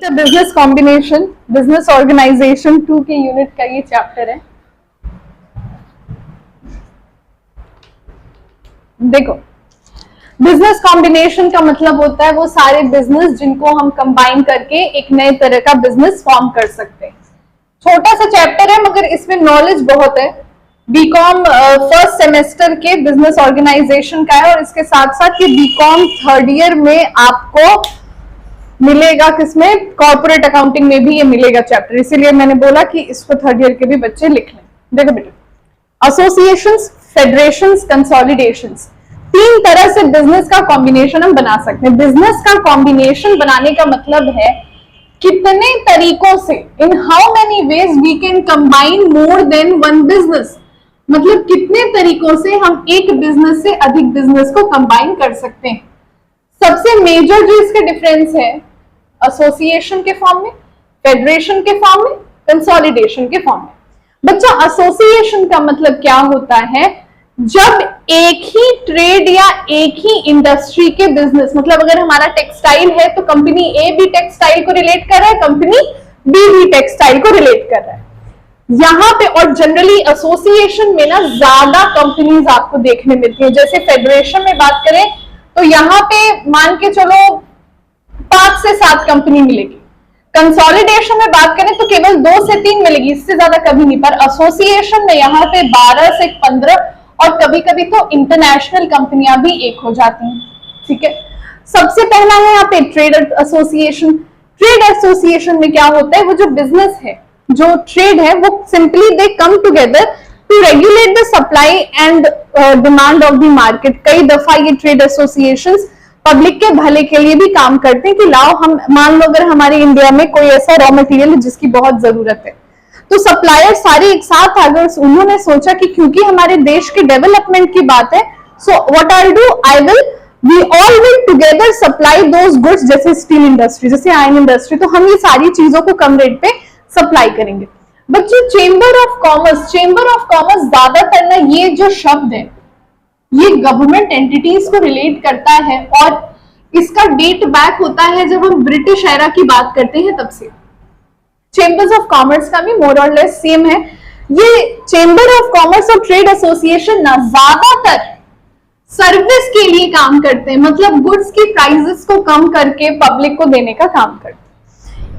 Business combination business organisation 2 के unit का ये चैप्टर है। देखो, बिजनेस कॉम्बिनेशन का मतलब होता है वो सारे बिजनेस जिनको हम कंबाइन करके एक नए तरह का बिजनेस फॉर्म कर सकते हैं। छोटा सा चैप्टर है मगर इसमें नॉलेज बहुत है। बीकॉम फर्स्ट सेमेस्टर के बिजनेस ऑर्गेनाइजेशन का है और इसके साथ साथ ये बीकॉम थर्ड ईयर में आपको मिलेगा। किसमें? कॉर्पोरेट अकाउंटिंग में भी ये मिलेगा चैप्टर, इसीलिए मैंने बोला कि इसको थर्ड ईयर के भी बच्चे लिख लें। देखो बेटा, एसोसिएशंस, फेडरेशंस, कंसोलिडेशंस, तीन तरह से बिजनेस का कॉम्बिनेशन हम बना सकते हैं। बिजनेस का कॉम्बिनेशन बनाने का मतलब है कितने तरीकों से, in how many ways we can combine more than one business, मतलब कितने तरीकों से हम एक बिजनेस से अधिक बिजनेस को कंबाइन कर सकते हैं। सबसे मेजर जो इसके डिफरेंस है, एसोसिएशन के फॉर्म में, फेडरेशन के फॉर्म में, कंसोलिडेशन के फॉर्म में। बच्चा, एसोसिएशन का मतलब क्या होता है? जब एक ही ट्रेड या एक ही इंडस्ट्री के बिजनेस, मतलब अगर हमारा टेक्सटाइल है तो कंपनी ए भी टेक्सटाइल को रिलेट कर रहा है, कंपनी बी भी टेक्सटाइल को रिलेट कर रहा है यहां पे। और जनरली एसोसिएशन में ना ज्यादा कंपनीज आपको देखने मिलती है। जैसे फेडरेशन में बात करें तो यहां पे मान के चलो 5 से 7 कंपनी मिलेगी। कंसोलिडेशन में बात करें तो केवल 2 से 3 मिलेगी, इससे ज्यादा कभी नहीं। पर एसोसिएशन में यहाँ पे 12 से 15 और कभी कभी तो इंटरनेशनल कंपनियां भी एक हो जाती हैं। ठीक है, सबसे पहला है यहाँ पे ट्रेड एसोसिएशन। ट्रेड एसोसिएशन में क्या होता है, वो जो बिजनेस है, जो ट्रेड है, वो simply they come together to regulate the supply and demand of the market. कई दफा ये ट्रेड एसोसिएशंस पब्लिक के भले के लिए भी काम करते हैं कि लाओ, हम मान लो अगर हमारे इंडिया में कोई ऐसा रॉ मटेरियल है जिसकी बहुत जरूरत है, तो सप्लायर सारे एक साथ अगर उन्होंने सोचा कि क्योंकि हमारे देश के डेवलपमेंट की बात है, so what I do, we all will together supply those goods. जैसे स्टील इंडस्ट्री, जैसे आयरन इंडस्ट्री, तो हम ये सारी चीजों को कम रेट पे सप्लाई करेंगे। बच्चों, chamber of commerce, chamber of commerce ज्यादातर ना ये जो शब्द है ये गवर्नमेंट एंटिटीज को रिलेट करता है और इसका डेट बैक होता है जब हम ब्रिटिश एरा की बात करते हैं तब से। चेंबर्स ऑफ कॉमर्स का भी मोर और लेस सेम है। ये चेंबर ऑफ कॉमर्स और ट्रेड एसोसिएशन ना ज्यादातर सर्विस के लिए काम करते हैं, मतलब गुड्स की प्राइसेस को कम करके पब्लिक को देने का काम करते हैं।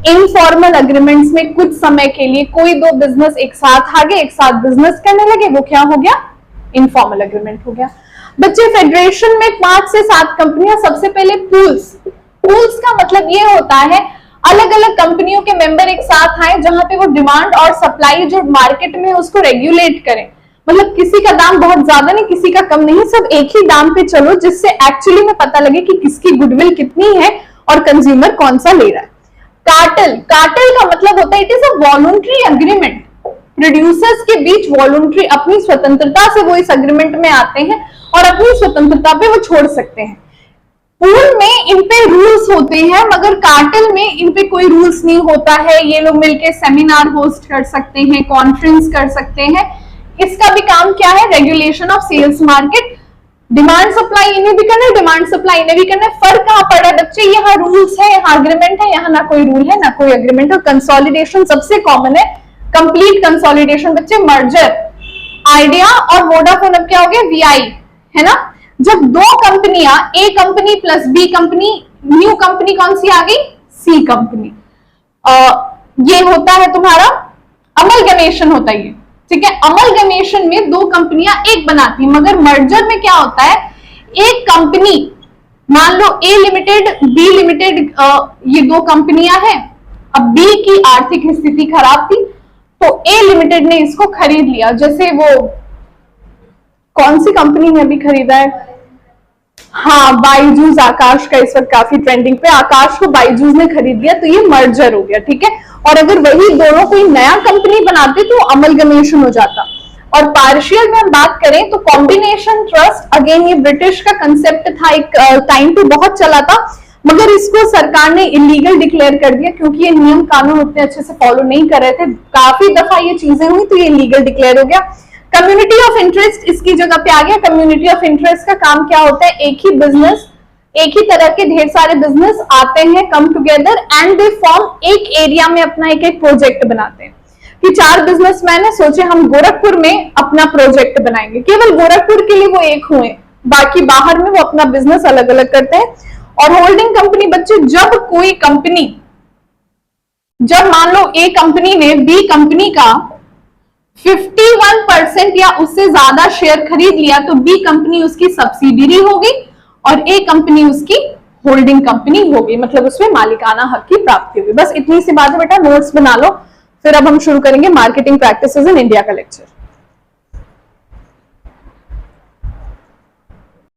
इनफॉर्मल एग्रीमेंट्स में कुछ समय के लिए कोई दो बिजनेस एक साथ आ गए, एक साथ बिजनेस करने लगे, वो क्या हो गया? इनफॉर्मल एग्रीमेंट हो गया। बच्चे, फेडरेशन में 5 से 7 कंपनियां। सबसे पहले पूल्स। पूल्स का मतलब ये होता है अलग अलग कंपनियों के मेंबर एक साथ आए जहां पे वो डिमांड और सप्लाई जो मार्केट में है उसको रेगुलेट करें। मतलब किसी का दाम बहुत ज्यादा नहीं, किसी का कम नहीं, सब एक ही दाम पे चलो, जिससे एक्चुअली में पता लगे कि किसकी गुडविल कितनी है और कंज्यूमर कौन सा ले रहा है। कार्टेल, कार्टेल का मतलब होता है it is a voluntary agreement. Producers के बीच वॉलंटरी, अपनी स्वतंत्रता से वो इस एग्रीमेंट में आते हैं और अपनी स्वतंत्रता पे वो छोड़ सकते हैं। पूल में इन पे रूल्स होते हैं मगर कार्टेल में इन पे कोई रूल्स नहीं होता है। ये लोग मिलके सेमिनार होस्ट कर सकते हैं, कॉन्फ्रेंस कर सकते हैं। इसका भी काम क्या है? Regulation of sales market. Demand supply इन्हें भी करना है, डिमांड सप्लाई इन्हें भी करना है। फर्क कहां पड़ा है बच्चे? यहाँ रूल्स है, यहाँ एग्रीमेंट है, यहाँ ना कोई रूल है ना कोई एग्रीमेंट। और कंसोलिडेशन सबसे कॉमन है, कंप्लीट कंसोलिडेशन। बच्चे, मर्जर, आइडिया और वोडाफोन अब क्या हो गया? वीआई, है ना। जब दो कंपनियां, A company plus B company, new company कौन सी आ गई? C company. ये होता है तुम्हारा अमलगमेशन होता है ये, ठीक है। अमलगमेशन में दो कंपनियां एक बनाती है, मगर मर्जर में क्या होता है? एक कंपनी, मान लो ए लिमिटेड, बी लिमिटेड, ये दो कंपनियां हैं। अब बी की आर्थिक स्थिति खराब थी तो ए लिमिटेड ने इसको खरीद लिया। जैसे वो कौन सी कंपनी ने अभी खरीदा है? हाँ, बायजूस, आकाश का इस वक्त काफी ट्रेंडिंग पे, आकाश को बायजूस ने खरीद लिया, तो ये मर्जर हो गया, ठीक है। और अगर वही दोनों कोई नया कंपनी बनाते तो अमलगमेशन हो जाता। और पार्शियल में हम बात करें तो कॉम्बिनेशन ट्रस्ट, अगेन ये ब्रिटिश का कंसेप्ट था, एक टाइम पे बहुत चला था मगर इसको सरकार ने इलीगल डिक्लेयर कर दिया क्योंकि ये नियम कानून उतने अच्छे से फॉलो नहीं कर रहे थे। काफी दफा ये चीजें हुई तो ये इलीगल डिक्लेयर हो गया। कम्युनिटी ऑफ इंटरेस्ट इसकी जगह पे आ गया। कम्युनिटी ऑफ इंटरेस्ट का काम क्या होता है? एक ही बिजनेस एक ही तरह के ढेर सारे बिजनेस आते हैं, come together and they form एक एरिया में अपना एक एक प्रोजेक्ट बनाते हैं। कि 4 बिजनेसमैन है, सोचे हम गोरखपुर में अपना प्रोजेक्ट बनाएंगे, केवल गोरखपुर के लिए वो एक हुए, बाकी बाहर में वो अपना बिजनेस अलग अलग करते हैं। और होल्डिंग कंपनी बच्चे, जब कोई कंपनी, जब मान लो ए कंपनी ने बी कंपनी का 51% या उससे ज्यादा शेयर खरीद लिया, तो बी कंपनी उसकी सब्सिडियरी होगी और ए कंपनी उसकी होल्डिंग कंपनी होगी, मतलब उसमें मालिकाना हक की प्राप्ति होगी। बस इतनी सी बात है बेटा, नोट्स बना लो। फिर अब हम शुरू करेंगे मार्केटिंग प्रैक्टिसेस इन इंडिया का लेक्चर।